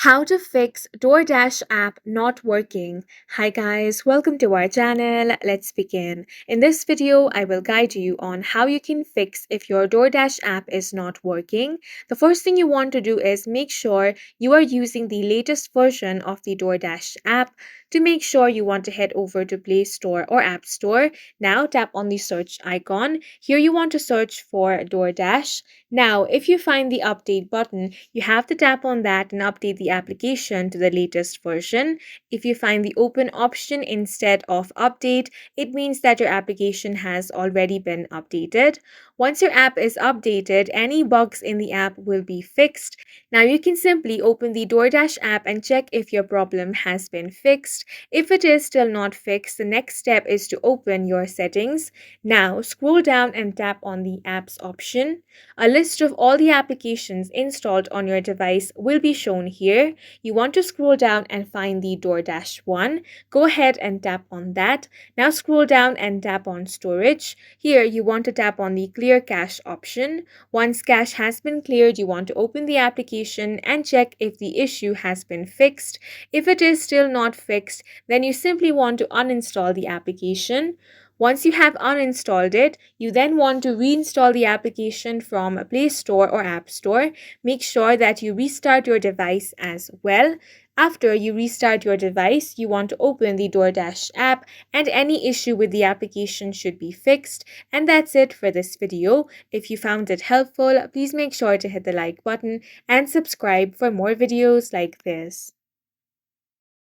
How to fix DoorDash app not working. Hi guys, welcome to our channel. Let's begin. In this video, I will guide you on how you can fix if your DoorDash app is not working. The first thing you want to do is make sure you are using the latest version of the DoorDash app. To make sure, you want to head over to Play Store or App Store. Now tap on the search icon. Here you want to search for DoorDash. Now, if you find the update button, you have to tap on that and update the application to the latest version. If you find the open option instead of update, it means that your application has already been updated. Once your app is updated, any bugs in the app will be fixed. Now you can simply open the DoorDash app and check if your problem has been fixed. If it is still not fixed, the next step is to open your settings. Now scroll down and tap on the apps option. A list of all the applications installed on your device will be shown here. You want to scroll down and find the DoorDash one. Go ahead and tap on that. Now scroll down and tap on storage. Here you want to tap on the clear cache option. Once cache has been cleared, you want to open the application and check if the issue has been fixed. If it is still not fixed, then you simply want to uninstall the application. Once you have uninstalled it, you then want to reinstall the application from Play Store or App Store. Make sure that you restart your device as well. After you restart your device, you want to open the DoorDash app and any issue with the application should be fixed. And that's it for this video. If you found it helpful, please make sure to hit the like button and subscribe for more videos like this.